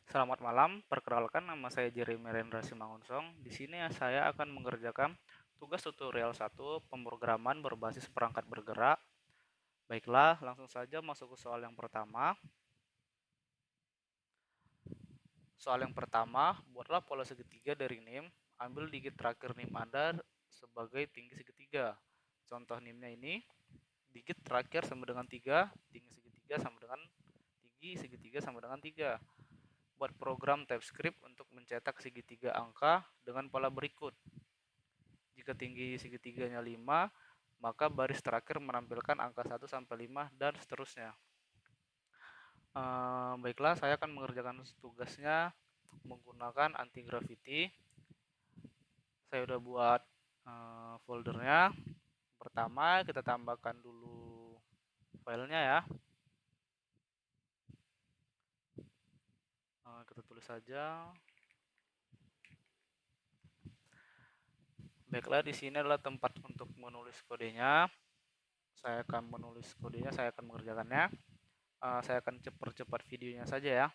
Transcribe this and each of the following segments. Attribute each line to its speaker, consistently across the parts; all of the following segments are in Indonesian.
Speaker 1: Selamat malam, perkenalkan nama saya Jeremy Rendra Simangunsong. Di sini saya akan mengerjakan tugas tutorial 1 pemrograman berbasis perangkat bergerak. Baiklah, langsung saja masuk ke soal yang pertama. Soal yang pertama, buatlah pola segitiga dari NIM. Ambil digit terakhir NIM Anda sebagai tinggi segitiga. Contoh NIM-nya ini, digit terakhir sama dengan 3, tinggi segitiga sama dengan tinggi segitiga sama dengan 3. Buat program TypeScript untuk mencetak segitiga angka dengan pola berikut. Jika tinggi segitiganya 5, maka baris terakhir menampilkan angka 1 sampai 5 dan seterusnya. Baiklah, saya akan mengerjakan tugasnya menggunakan anti gravity. Saya udah buat foldernya. Pertama, kita tambahkan dulu filenya ya. Kita tulis saja. Baiklah, di sini adalah tempat untuk menulis kodenya. Saya akan menulis kodenya, saya akan mengerjakannya. Saya akan percepat videonya saja ya.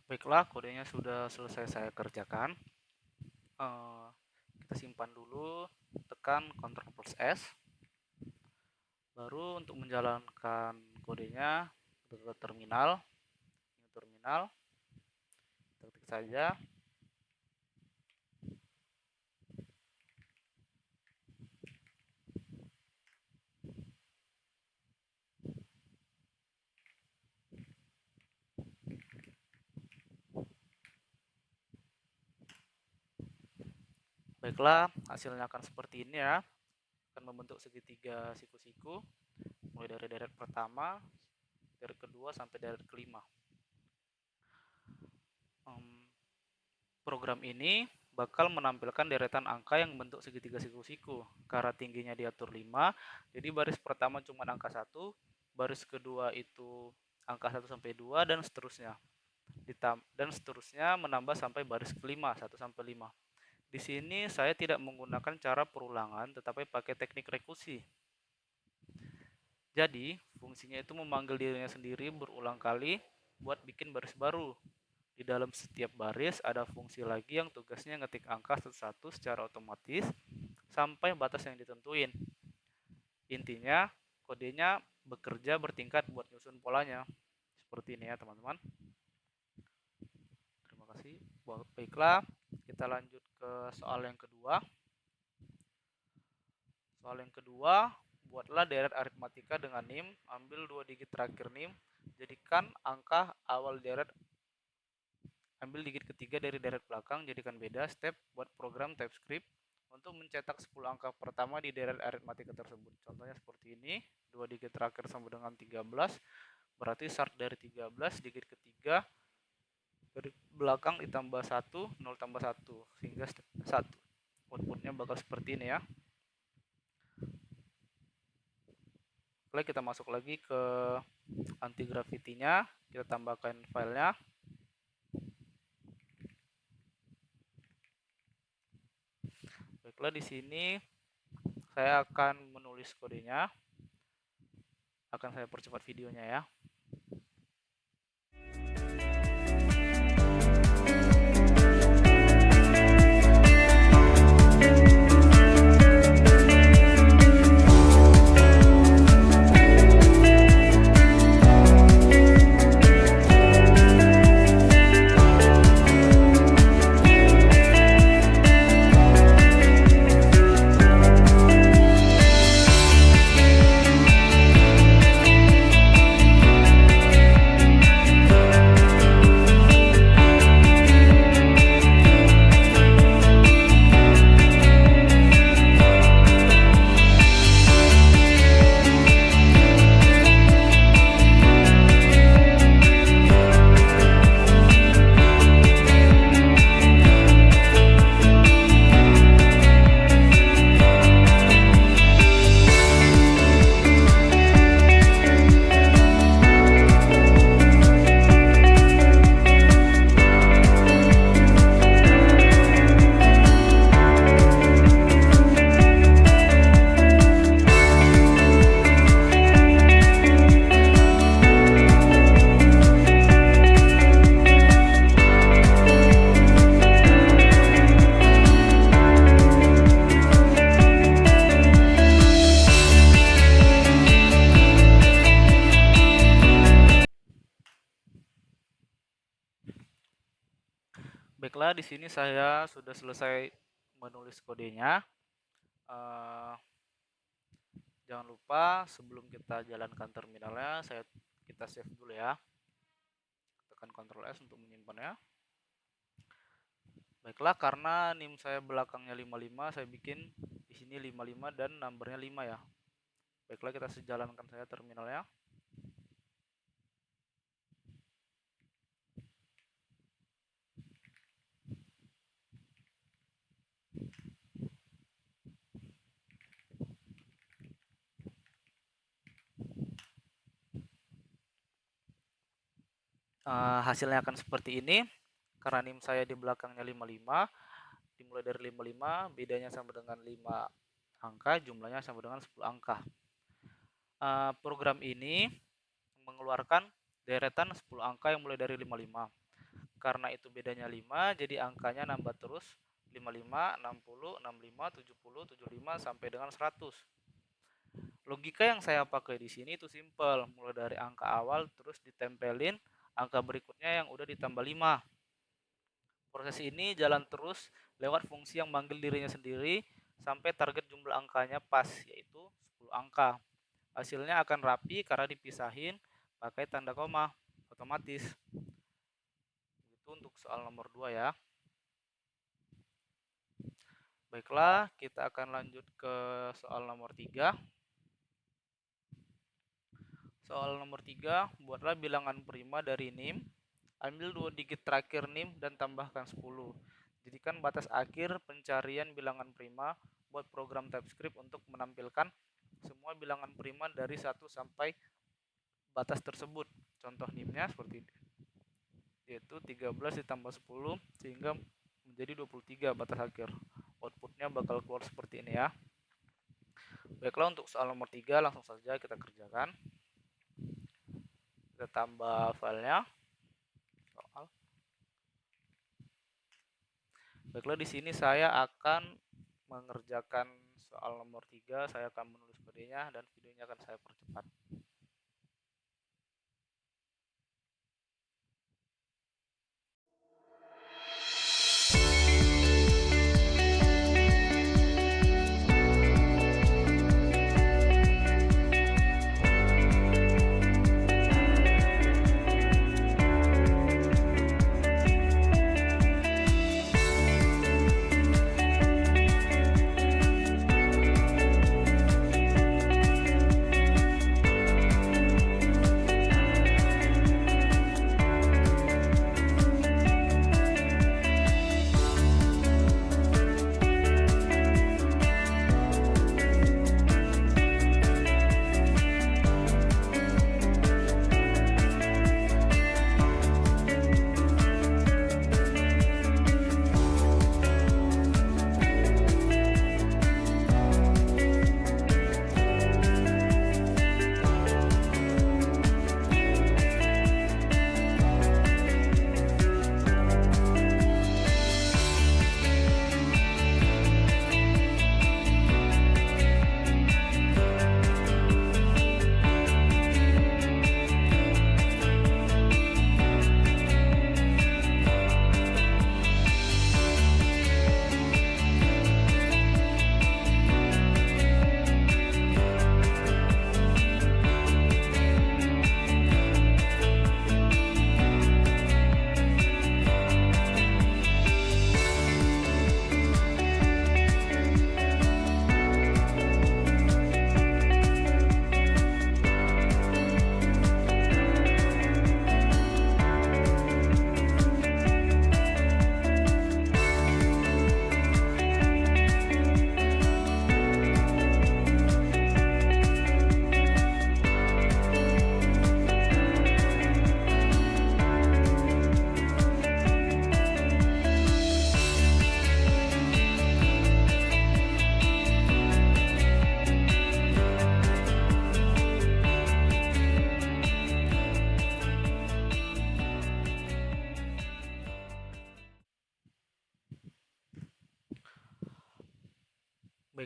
Speaker 1: Baiklah, kodenya sudah selesai saya kerjakan. Kita simpan dulu, tekan Ctrl plus S. Baru untuk menjalankan kodenya, ke terminal. Ini terminal. Kita ketik saja. Baiklah, hasilnya akan seperti ini ya. Akan membentuk segitiga siku-siku mulai dari deret pertama, deret kedua sampai deret kelima. Program ini bakal menampilkan deretan angka yang bentuk segitiga siku-siku. Karena tingginya diatur 5, jadi baris pertama cuma angka 1, baris kedua itu angka 1 sampai 2 dan seterusnya. Dan seterusnya menambah sampai baris kelima 1 sampai 5. Di sini saya tidak menggunakan cara perulangan tetapi pakai teknik rekursi. Jadi, fungsinya itu memanggil dirinya sendiri berulang kali buat bikin baris baru. Di dalam setiap baris ada fungsi lagi yang tugasnya ngetik angka satu-satu secara otomatis sampai batas yang ditentuin. Intinya, kodenya bekerja bertingkat buat nyusun polanya. Seperti ini ya teman-teman. Terima kasih. Baiklah, kita lanjut ke soal yang kedua. Soal yang kedua, buatlah deret aritmatika dengan NIM, ambil 2 digit terakhir NIM, jadikan angka awal deret, ambil digit ketiga dari deret belakang, jadikan beda step buat program TypeScript untuk mencetak 10 angka pertama di deret aritmatika tersebut. Contohnya seperti ini, 2 digit terakhir sama dengan 13, berarti start dari 13, digit ketiga, dari belakang ditambah 1, 0 tambah 1, sehingga 1. Outputnya bakal seperti ini ya. Baiklah, kita masuk lagi ke anti gravity-nya, kita tambahkan filenya. Baiklah, di sini saya akan menulis kodenya. Akan saya percepat videonya ya. Baiklah, di sini saya sudah selesai menulis kodenya. Jangan lupa sebelum kita jalankan terminalnya, kita save dulu ya. Tekan Ctrl S untuk menyimpannya. Baiklah, karena NIM saya belakangnya 55, saya bikin di sini 55 dan numbernya 5 ya. Baiklah, kita sejalankan saja terminalnya. Hasilnya akan seperti ini. Karena NIM saya di belakangnya 55, dimulai dari 55, bedanya sama dengan 5 angka, jumlahnya sama dengan 10 angka. Program ini mengeluarkan deretan 10 angka yang mulai dari 55. Karena itu bedanya 5, jadi angkanya nambah terus 55, 60, 65, 70, 75 sampai dengan 100. Logika yang saya pakai di sini itu simple, mulai dari angka awal terus ditempelin angka berikutnya yang udah ditambah 5. Proses ini jalan terus lewat fungsi yang manggil dirinya sendiri sampai target jumlah angkanya pas, yaitu 10 angka. Hasilnya akan rapi karena dipisahin pakai tanda koma otomatis. Itu untuk soal nomor 2 ya. Baiklah, kita akan lanjut ke soal nomor 3. Soal nomor 3, buatlah bilangan prima dari NIM. Ambil 2 digit terakhir NIM dan tambahkan 10. Jadikan batas akhir pencarian bilangan prima buat program TypeScript untuk menampilkan semua bilangan prima dari 1 sampai batas tersebut. Contoh NIM-nya seperti ini, yaitu 13 ditambah 10 sehingga menjadi 23 batas akhir. Outputnya bakal keluar seperti ini ya. Baiklah, untuk soal nomor 3 langsung saja kita kerjakan. Kita tambah filenya. Soal. Baiklah, di sini saya akan mengerjakan soal nomor 3. Saya akan menulis kodenya dan videonya akan saya percepat.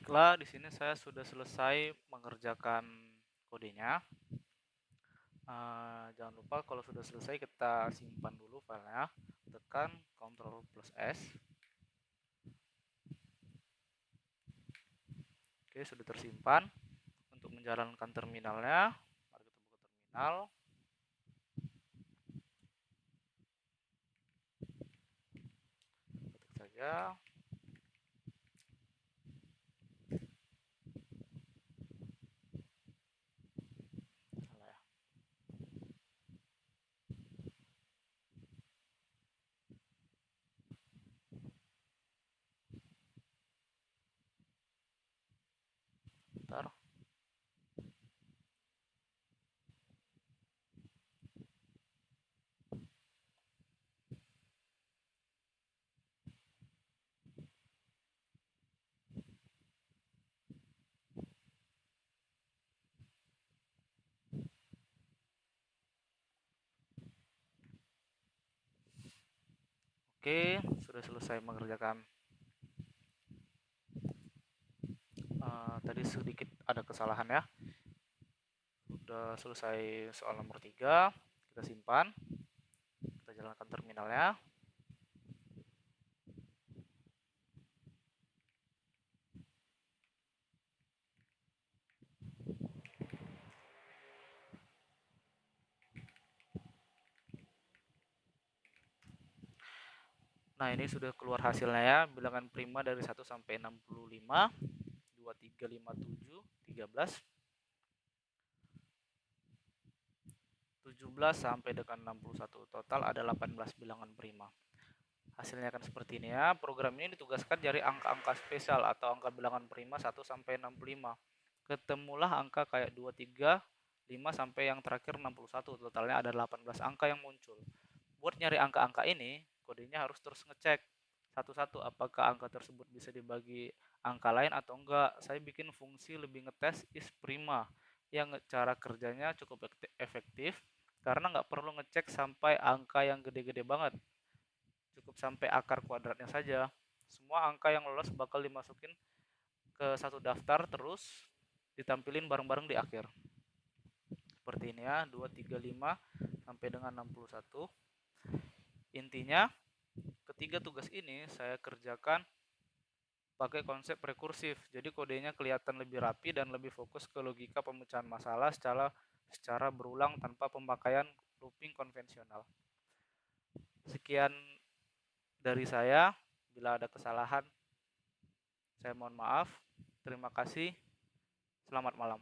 Speaker 1: Baiklah, di sini saya sudah selesai mengerjakan kodenya. Jangan lupa kalau sudah selesai kita simpan dulu filenya. Tekan Ctrl plus S. Oke, sudah tersimpan. Untuk menjalankan terminalnya, mari kita buka terminal. Ketik saja. Salah ya. Bentar. Oke, sudah selesai mengerjakan. Tadi sedikit ada kesalahan ya. Sudah selesai soal nomor 3. Kita simpan. Kita jalankan terminalnya. Nah, ini sudah keluar hasilnya ya. Bilangan prima dari 1 sampai 65, 2, 3, 5, 7, 13, 17 sampai dengan 61. Total ada 18 bilangan prima. Hasilnya akan seperti ini ya. Program ini ditugaskan dari angka-angka spesial atau angka bilangan prima 1 sampai 65. Ketemulah angka kayak 2, 3, 5 sampai yang terakhir 61. Totalnya ada 18 angka yang muncul. Buat nyari angka-angka ini, kodenya harus terus ngecek satu-satu apakah angka tersebut bisa dibagi angka lain atau enggak. Saya bikin fungsi lebih ngetes is prima yang cara kerjanya cukup efektif karena nggak perlu ngecek sampai angka yang gede-gede banget. Cukup sampai akar kuadratnya saja. Semua angka yang lolos bakal dimasukin ke satu daftar terus ditampilin bareng-bareng di akhir. Seperti ini ya, 2, 3, 5 sampai dengan 61. Intinya, ketiga tugas ini saya kerjakan pakai konsep rekursif. Jadi kodenya kelihatan lebih rapi dan lebih fokus ke logika pemecahan masalah secara berulang tanpa pemakaian looping konvensional. Sekian dari saya. Bila ada kesalahan, saya mohon maaf. Terima kasih. Selamat malam.